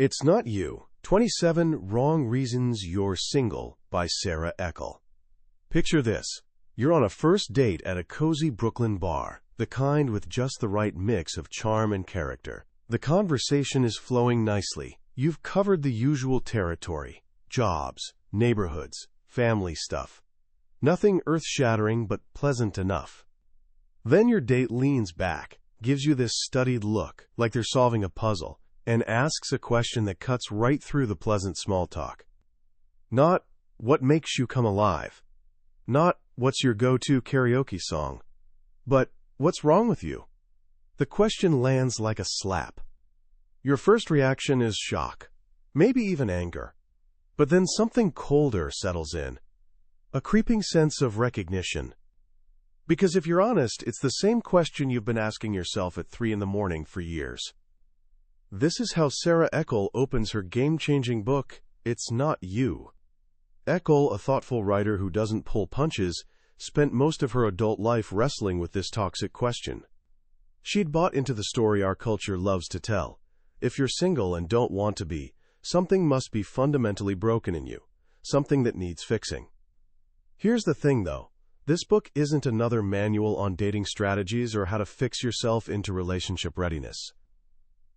It's Not You, 27 Wrong Reasons You're Single by Sara Eckel. Picture this. You're on a first date at a cozy Brooklyn bar, the kind with just the right mix of charm and character. The conversation is flowing nicely. You've covered the usual territory: jobs, neighborhoods, family stuff. Nothing earth-shattering, but pleasant enough. Then your date leans back, gives you this studied look, like they're solving a puzzle, and asks a question that cuts right through the pleasant small talk. Not, "What makes you come alive?" Not, "What's your go-to karaoke song?" But, "What's wrong with you?" The question lands like a slap. Your first reaction is shock, maybe even anger. But then something colder settles in. A creeping sense of recognition. Because if you're honest, it's the same question you've been asking yourself at 3 a.m. for years. This is how Sara Eckel opens her game-changing book, It's Not You. Eckel, a thoughtful writer who doesn't pull punches, spent most of her adult life wrestling with this toxic question. She'd bought into the story our culture loves to tell. If you're single and don't want to be, something must be fundamentally broken in you, something that needs fixing. Here's the thing, though. This book isn't another manual on dating strategies or how to fix yourself into relationship readiness.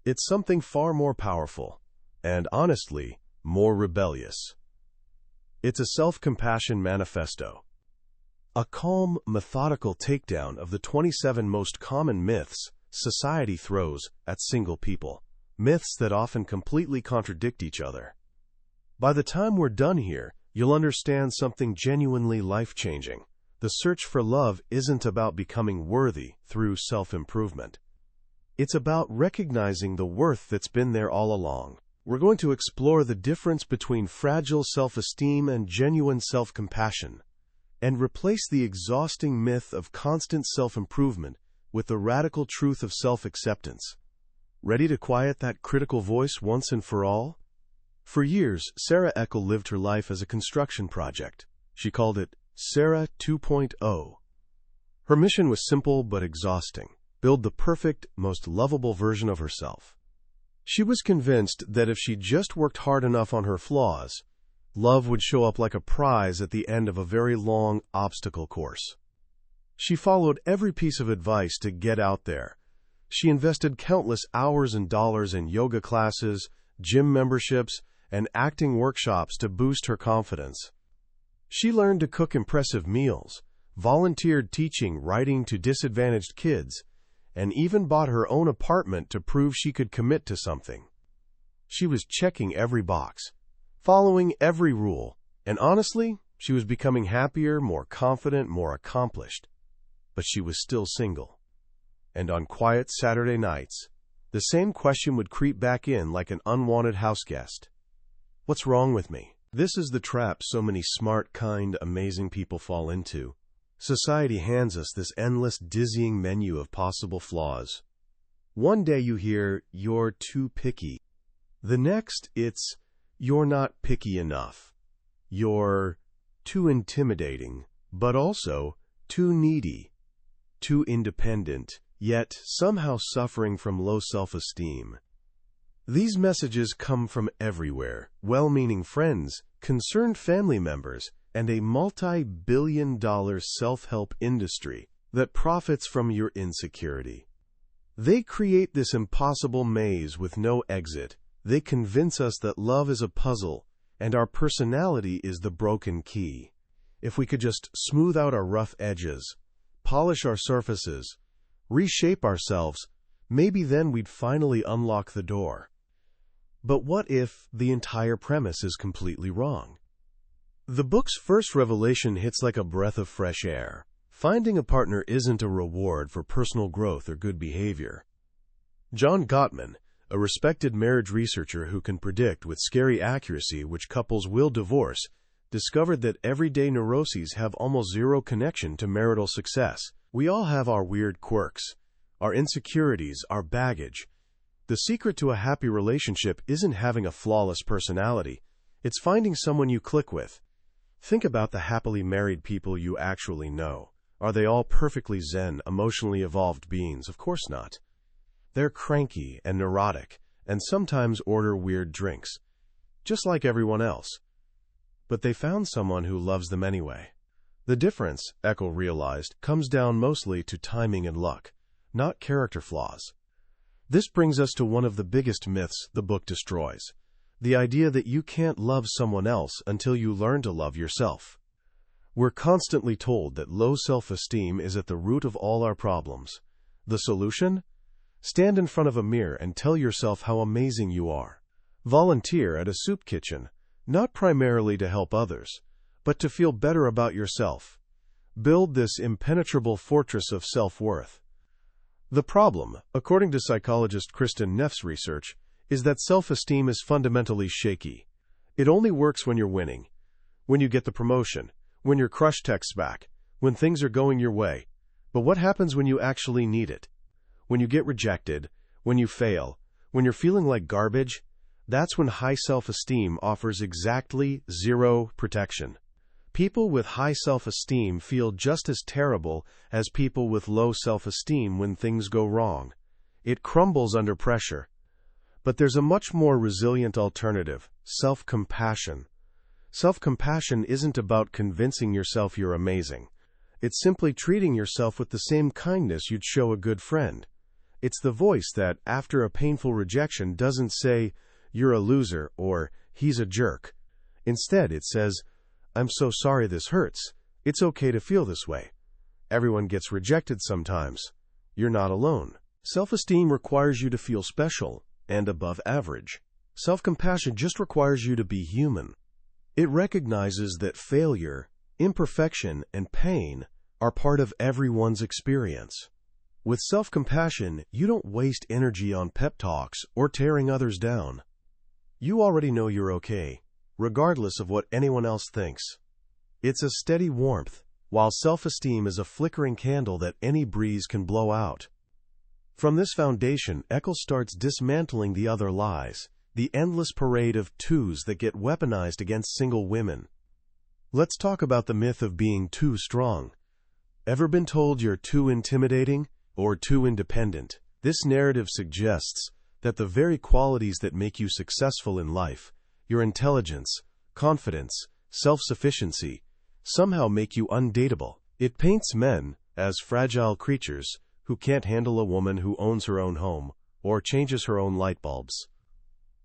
It's something far more powerful, and honestly, more rebellious. It's a self-compassion manifesto. A calm, methodical takedown of the 27 most common myths society throws at single people. Myths that often completely contradict each other. By the time we're done here, you'll understand something genuinely life-changing. The search for love isn't about becoming worthy through self-improvement. It's about recognizing the worth that's been there all along. We're going to explore the difference between fragile self-esteem and genuine self-compassion, and replace the exhausting myth of constant self-improvement with the radical truth of self-acceptance. Ready to quiet that critical voice once and for all? For years, Sara Eckel lived her life as a construction project. She called it Sara 2.0. Her mission was simple but exhausting: build the perfect, most lovable version of herself. She was convinced that if she just worked hard enough on her flaws, love would show up like a prize at the end of a very long obstacle course. She followed every piece of advice to get out there. She invested countless hours and dollars in yoga classes, gym memberships, and acting workshops to boost her confidence. She learned to cook impressive meals, volunteered teaching writing to disadvantaged kids, and even bought her own apartment to prove she could commit to something. She was checking every box, following every rule, and honestly, she was becoming happier, more confident, more accomplished. But she was still single. And on quiet Saturday nights, the same question would creep back in like an unwanted houseguest. What's wrong with me? This is the trap so many smart, kind, amazing people fall into. Society hands us this endless, dizzying menu of possible flaws. One day you hear, "You're too picky." The next, it's, "You're not picky enough." You're too intimidating, but also too needy, too independent, yet somehow suffering from low self-esteem. These messages come from everywhere: well-meaning friends, concerned family members, and a multi-billion-dollar self-help industry that profits from your insecurity. They create this impossible maze with no exit. They convince us that love is a puzzle, and our personality is the broken key. If we could just smooth out our rough edges, polish our surfaces, reshape ourselves, maybe then we'd finally unlock the door. But what if the entire premise is completely wrong? The book's first revelation hits like a breath of fresh air. Finding a partner isn't a reward for personal growth or good behavior. John Gottman, a respected marriage researcher who can predict with scary accuracy which couples will divorce, discovered that everyday neuroses have almost zero connection to marital success. We all have our weird quirks, our insecurities, our baggage. The secret to a happy relationship isn't having a flawless personality. It's finding someone you click with. Think about the happily married people you actually know. Are they all perfectly zen, emotionally evolved beings? Of course not. They're cranky and neurotic, and sometimes order weird drinks, just like everyone else. But they found someone who loves them anyway. The difference, Eckel realized, comes down mostly to timing and luck, not character flaws. This brings us to one of the biggest myths the book destroys: the idea that you can't love someone else until you learn to love yourself. We're constantly told that low self-esteem is at the root of all our problems. The solution? Stand in front of a mirror and tell yourself how amazing you are. Volunteer at a soup kitchen, not primarily to help others, but to feel better about yourself. Build this impenetrable fortress of self-worth. The problem, according to psychologist Kristen Neff's research, is that self-esteem is fundamentally shaky. It only works when you're winning, when you get the promotion, when your crush texts back, when things are going your way. But what happens when you actually need it? When you get rejected, when you fail, when you're feeling like garbage? That's when high self-esteem offers exactly zero protection. People with high self-esteem feel just as terrible as people with low self-esteem when things go wrong. It crumbles under pressure. But there's a much more resilient alternative: self-compassion. Self-compassion isn't about convincing yourself you're amazing. It's simply treating yourself with the same kindness you'd show a good friend. It's the voice that, after a painful rejection, doesn't say, "You're a loser," or "He's a jerk." Instead, it says, "I'm so sorry this hurts. It's okay to feel this way. Everyone gets rejected sometimes. You're not alone." Self-esteem requires you to feel special and above average. Self-compassion just requires you to be human. It recognizes that failure, imperfection, and pain are part of everyone's experience. With self-compassion, you don't waste energy on pep talks or tearing others down. You already know you're okay, regardless of what anyone else thinks. It's a steady warmth, while self-esteem is a flickering candle that any breeze can blow out. From this foundation, Eckel starts dismantling the other lies, the endless parade of twos that get weaponized against single women. Let's talk about the myth of being too strong. Ever been told you're too intimidating or too independent? This narrative suggests that the very qualities that make you successful in life, your intelligence, confidence, self-sufficiency, somehow make you undateable. It paints men as fragile creatures who can't handle a woman who owns her own home or changes her own light bulbs.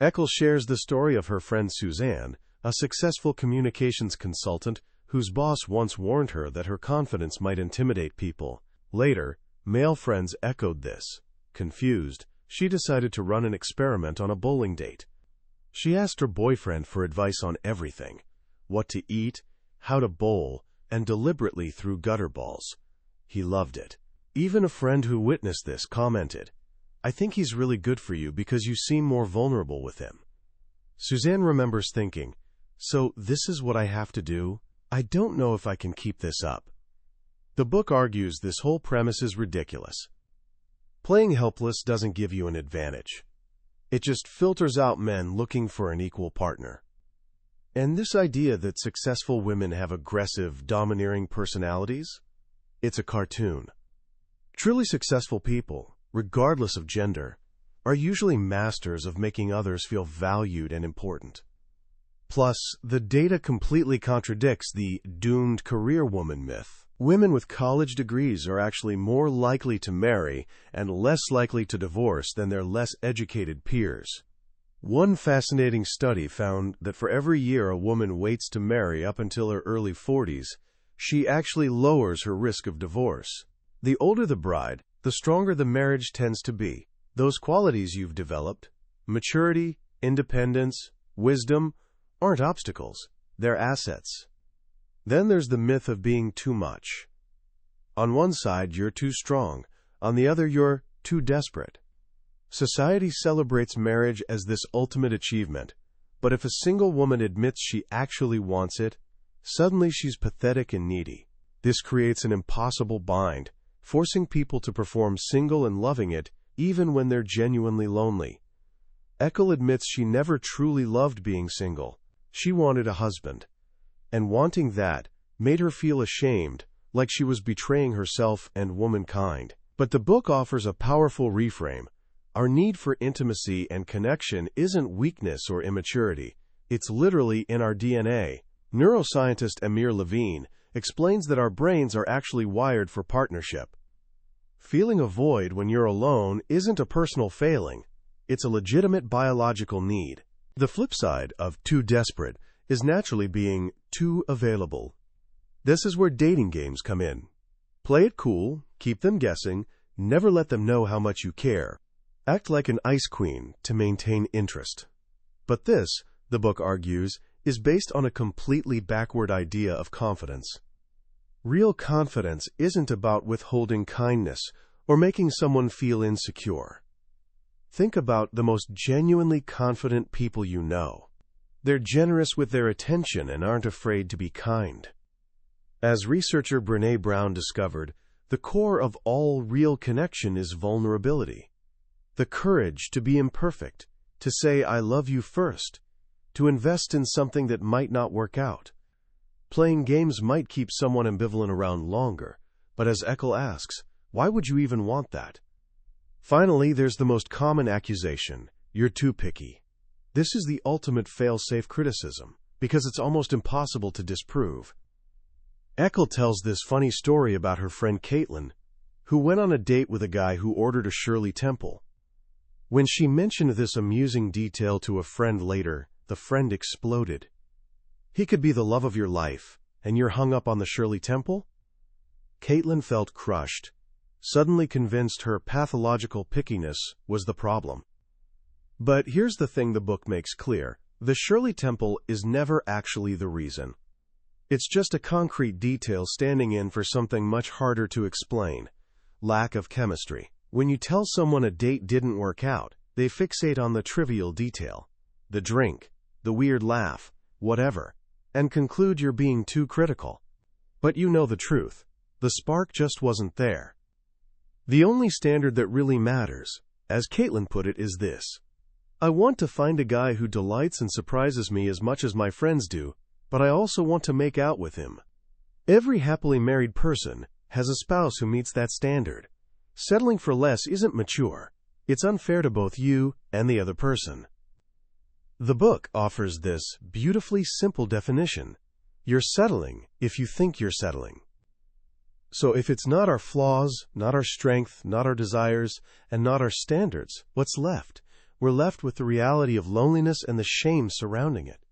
Eckel shares the story of her friend Suzanne, a successful communications consultant whose boss once warned her that her confidence might intimidate people. Later, male friends echoed this. Confused, she decided to run an experiment on a bowling date. She asked her boyfriend for advice on everything: what to eat, how to bowl, and deliberately threw gutter balls. He loved it. Even a friend who witnessed this commented, "I think he's really good for you because you seem more vulnerable with him." Suzanne remembers thinking, "So this is what I have to do? I don't know if I can keep this up." The book argues this whole premise is ridiculous. Playing helpless doesn't give you an advantage. It just filters out men looking for an equal partner. And this idea that successful women have aggressive, domineering personalities? It's a cartoon. Truly successful people, regardless of gender, are usually masters of making others feel valued and important. Plus, the data completely contradicts the doomed career woman myth. Women with college degrees are actually more likely to marry and less likely to divorce than their less educated peers. One fascinating study found that for every year a woman waits to marry up until her early 40s, she actually lowers her risk of divorce. The older the bride, the stronger the marriage tends to be. Those qualities you've developed, maturity, independence, wisdom, aren't obstacles, they're assets. Then there's the myth of being too much. On one side, you're too strong. On the other, you're too desperate. Society celebrates marriage as this ultimate achievement, but if a single woman admits she actually wants it, suddenly she's pathetic and needy. This creates an impossible bind, forcing people to perform single and loving it even when they're genuinely lonely. Eckel admits she never truly loved being single. She wanted a husband. And wanting that made her feel ashamed, like she was betraying herself and womankind. But the book offers a powerful reframe, Our need for intimacy and connection isn't weakness or immaturity. It's literally in our DNA. Neuroscientist Amir Levine explains that our brains are actually wired for partnership. Feeling a void when you're alone isn't a personal failing. It's a legitimate biological need. The flip side of too desperate is naturally being too available. This is where dating games come in. Play it cool, keep them guessing, never let them know how much you care. Act like an ice queen to maintain interest. But this, the book argues, is based on a completely backward idea of confidence. Real confidence isn't about withholding kindness or making someone feel insecure. Think about the most genuinely confident people you know. They're generous with their attention and aren't afraid to be kind. As researcher Brené Brown discovered, the core of all real connection is vulnerability. The courage to be imperfect, to say I love you first, to invest in something that might not work out. Playing games might keep someone ambivalent around longer, but as Eckel asks, why would you even want that? Finally, there's the most common accusation: you're too picky. This is the ultimate fail-safe criticism, because it's almost impossible to disprove. Eckel tells this funny story about her friend Caitlin, who went on a date with a guy who ordered a Shirley Temple. When she mentioned this amusing detail to a friend later, the friend exploded. He could be the love of your life, and you're hung up on the Shirley Temple? Caitlin felt crushed, suddenly convinced her pathological pickiness was the problem. But here's the thing the book makes clear: the Shirley Temple is never actually the reason. It's just a concrete detail standing in for something much harder to explain: lack of chemistry. When you tell someone a date didn't work out, they fixate on the trivial detail, the drink, the weird laugh, whatever, and conclude you're being too critical. But you know the truth. The spark just wasn't there. The only standard that really matters, as Caitlin put it, is this: I want to find a guy who delights and surprises me as much as my friends do, but I also want to make out with him. Every happily married person has a spouse who meets that standard. Settling for less isn't mature. It's unfair to both you and the other person. The book offers this beautifully simple definition: you're settling if you think you're settling. So if it's not our flaws, not our strength, not our desires, and not our standards, what's left? We're left with the reality of loneliness and the shame surrounding it.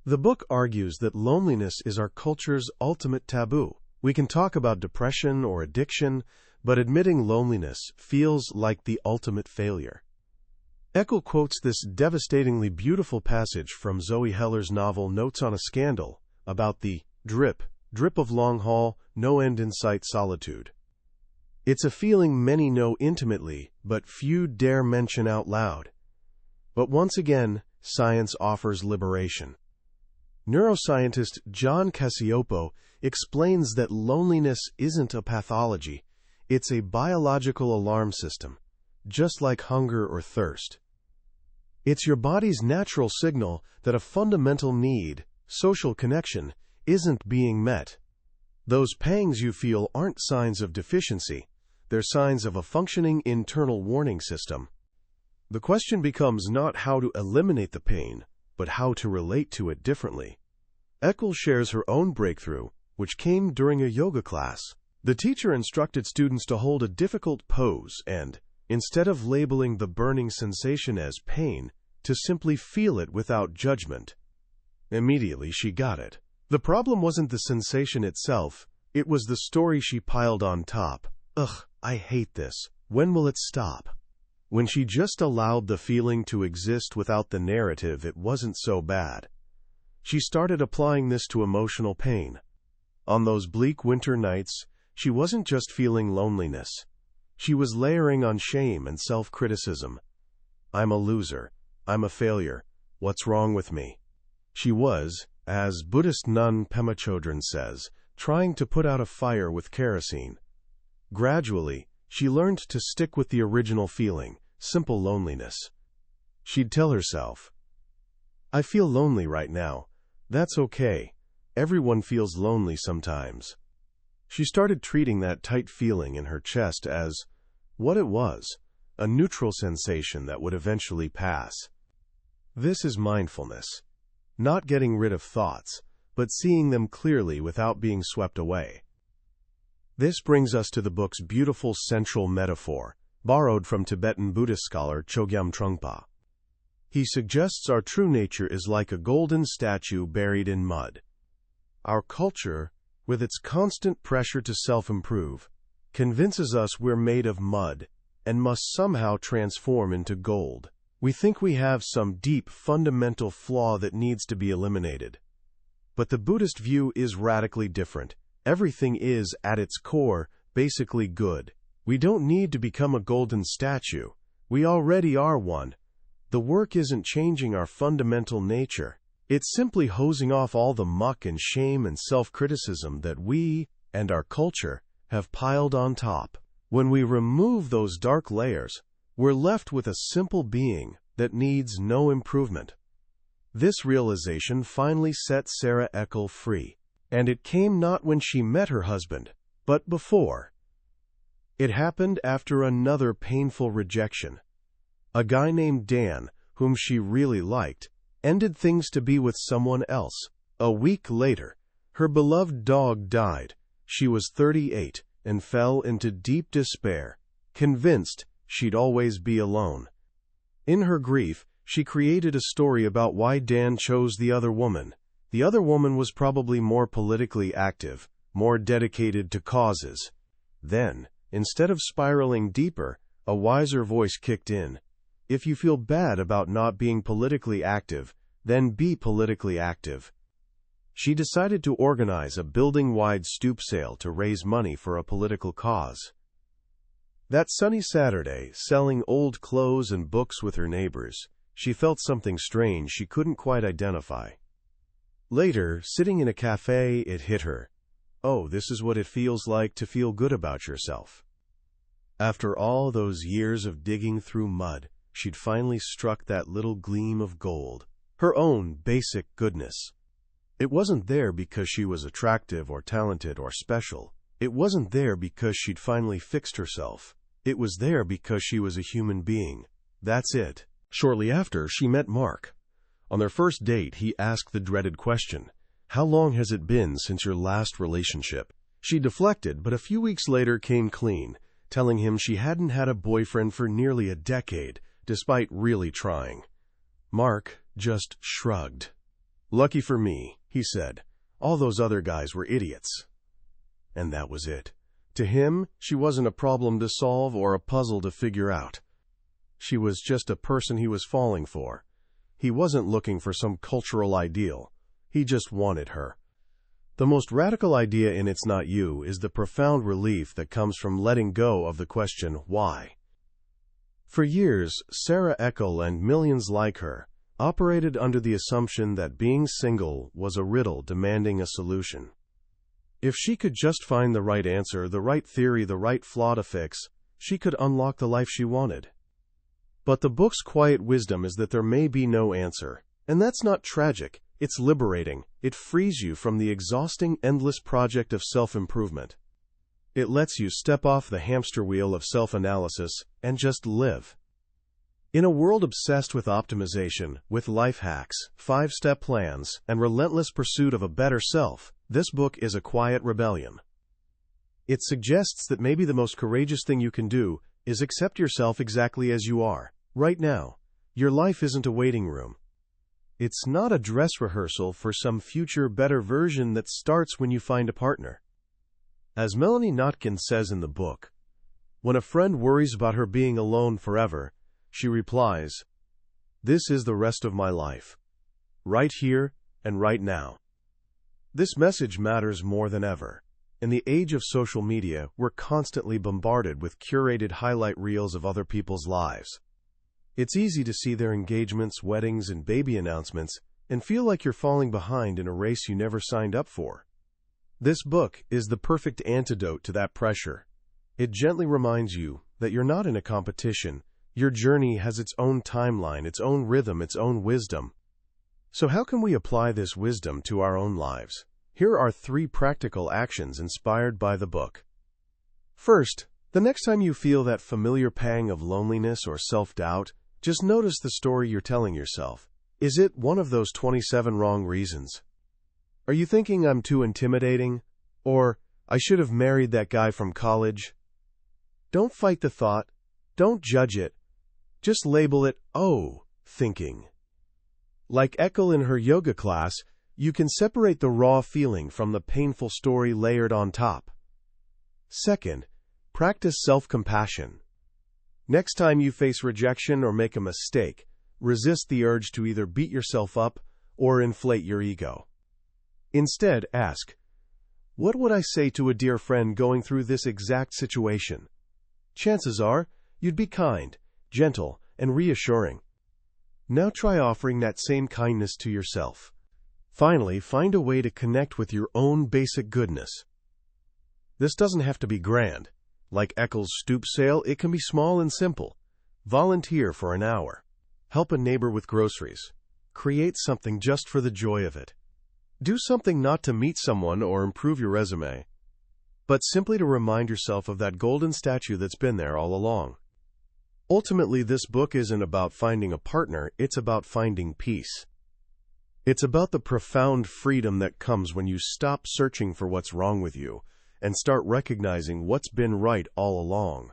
The book argues that loneliness is our culture's ultimate taboo. We can talk about depression or addiction, but admitting loneliness feels like the ultimate failure. Eckel quotes this devastatingly beautiful passage from Zoe Heller's novel Notes on a Scandal about the drip of long haul, no end in sight solitude. It's a feeling many know intimately, but few dare mention out loud. But once again, science offers liberation. Neuroscientist John Cacioppo explains that loneliness isn't a pathology. It's a biological alarm system, just like hunger or thirst. It's your body's natural signal that a fundamental need, social connection, isn't being met. Those pangs you feel aren't signs of deficiency. They're signs of a functioning internal warning system. The question becomes not how to eliminate the pain, but how to relate to it differently. Eckel shares her own breakthrough, which came during a yoga class. The teacher instructed students to hold a difficult pose and, instead of labeling the burning sensation as pain, to simply feel it without judgment. Immediately she got it. The problem wasn't the sensation itself, it was the story she piled on top. Ugh, I hate this. When will it stop? When she just allowed the feeling to exist without the narrative, it wasn't so bad. She started applying this to emotional pain. On those bleak winter nights, she wasn't just feeling loneliness. She was layering on shame and self-criticism. I'm a loser. I'm a failure. What's wrong with me? She was, as Buddhist nun Pema Chodron says, trying to put out a fire with kerosene. Gradually, she learned to stick with the original feeling, simple loneliness. She'd tell herself, I feel lonely right now. That's okay. Everyone feels lonely sometimes. She started treating that tight feeling in her chest as what it was, a neutral sensation that would eventually pass. This is mindfulness. Not getting rid of thoughts, but seeing them clearly without being swept away. This brings us to the book's beautiful central metaphor, borrowed from Tibetan Buddhist scholar Chogyam Trungpa. He suggests our true nature is like a golden statue buried in mud. Our culture, with its constant pressure to self-improve, convinces us we're made of mud and must somehow transform into gold. We think we have some deep, fundamental flaw that needs to be eliminated. But the Buddhist view is radically different. Everything is, at its core, basically good. We don't need to become a golden statue. We already are one. The work isn't changing our fundamental nature. It's simply hosing off all the muck and shame and self-criticism that we, and our culture, have piled on top. When we remove those dark layers, we're left with a simple being that needs no improvement. This realization finally set Sara Eckel free, and it came not when she met her husband, but before. It happened after another painful rejection. A guy named Dan, whom she really liked, ended things to be with someone else. A week later, her beloved dog died. She was 38 and fell into deep despair, convinced she'd always be alone. In her grief, she created a story about why Dan chose the other woman. The other woman was probably more politically active, more dedicated to causes. Then, instead of spiraling deeper, a wiser voice kicked in. If you feel bad about not being politically active, then be politically active. She decided to organize a building-wide stoop sale to raise money for a political cause. That sunny Saturday, selling old clothes and books with her neighbors, she felt something strange she couldn't quite identify. Later, sitting in a cafe, it hit her. Oh, this is what it feels like to feel good about yourself. After all those years of digging through mud, she'd finally struck that little gleam of gold, her own basic goodness. It wasn't there because she was attractive or talented or special. It wasn't there because she'd finally fixed herself. It was there because she was a human being. That's it. Shortly after, she met Mark. On their first date, he asked the dreaded question, "How long has it been since your last relationship?" She deflected, but a few weeks later came clean, telling him she hadn't had a boyfriend for nearly a decade, despite really trying. Mark just shrugged. "Lucky for me," he said. "All those other guys were idiots." And that was it. To him, she wasn't a problem to solve or a puzzle to figure out. She was just a person he was falling for. He wasn't looking for some cultural ideal. He just wanted her. The most radical idea in It's Not You is the profound relief that comes from letting go of the question, why? For years, Sara Eckel and millions like her operated under the assumption that being single was a riddle demanding a solution. If she could just find the right answer, the right theory, the right flaw to fix, she could unlock the life she wanted. But the book's quiet wisdom is that there may be no answer. And that's not tragic. It's liberating. It frees you from the exhausting, endless project of self-improvement. It lets you step off the hamster wheel of self-analysis and just live. In a world obsessed with optimization, with life hacks, 5-step plans, and relentless pursuit of a better self, this book is a quiet rebellion. It suggests that maybe the most courageous thing you can do is accept yourself exactly as you are, right now. Your life isn't a waiting room. It's not a dress rehearsal for some future better version that starts when you find a partner. As Melanie Notkin says in the book, when a friend worries about her being alone forever, she replies, "This is the rest of my life. Right here and right now." This message matters more than ever. In the age of social media, we're constantly bombarded with curated highlight reels of other people's lives. It's easy to see their engagements, weddings, and baby announcements and feel like you're falling behind in a race you never signed up for. This book is the perfect antidote to that pressure. It gently reminds you that you're not in a competition. Your journey has its own timeline, its own rhythm, its own wisdom. So how can we apply this wisdom to our own lives? Here are 3 practical actions inspired by the book. First, The next time you feel that familiar pang of loneliness or self-doubt, just notice the story you're telling yourself. Is it one of those 27 wrong reasons? Are you thinking I'm too intimidating? Or, I should have married that guy from college? Don't fight the thought. Don't judge it. Just label it, oh, thinking. Like Eckel in her yoga class, you can separate the raw feeling from the painful story layered on top. Second, practice self-compassion. Next time you face rejection or make a mistake, resist the urge to either beat yourself up or inflate your ego. Instead, ask, what would I say to a dear friend going through this exact situation? Chances are, you'd be kind, gentle, and reassuring. Now try offering that same kindness to yourself. Finally, find a way to connect with your own basic goodness. This doesn't have to be grand. Like Eckel's stoop sale, it can be small and simple. Volunteer for an hour. Help a neighbor with groceries. Create something just for the joy of it. Do something not to meet someone or improve your resume, but simply to remind yourself of that golden statue that's been there all along. Ultimately, this book isn't about finding a partner, it's about finding peace. It's about the profound freedom that comes when you stop searching for what's wrong with you and start recognizing what's been right all along.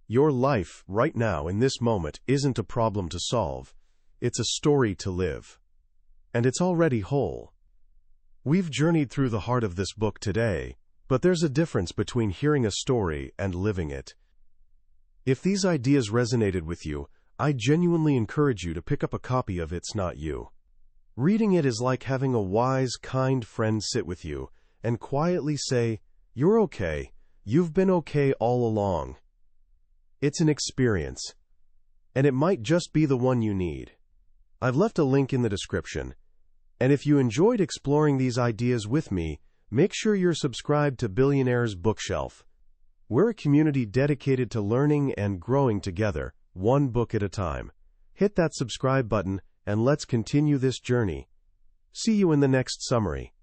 Your life, right now, in this moment, isn't a problem to solve. It's a story to live. And it's already whole. We've journeyed through the heart of this book today, but there's a difference between hearing a story and living it. If these ideas resonated with you, I genuinely encourage you to pick up a copy of It's Not You. Reading it is like having a wise, kind friend sit with you and quietly say, "You're okay. You've been okay all along." It's an experience, and it might just be the one you need. I've left a link in the description, and if you enjoyed exploring these ideas with me, make sure you're subscribed to Billionaire's Bookshelf. We're a community dedicated to learning and growing together, one book at a time. Hit that subscribe button, and let's continue this journey. See you in the next summary.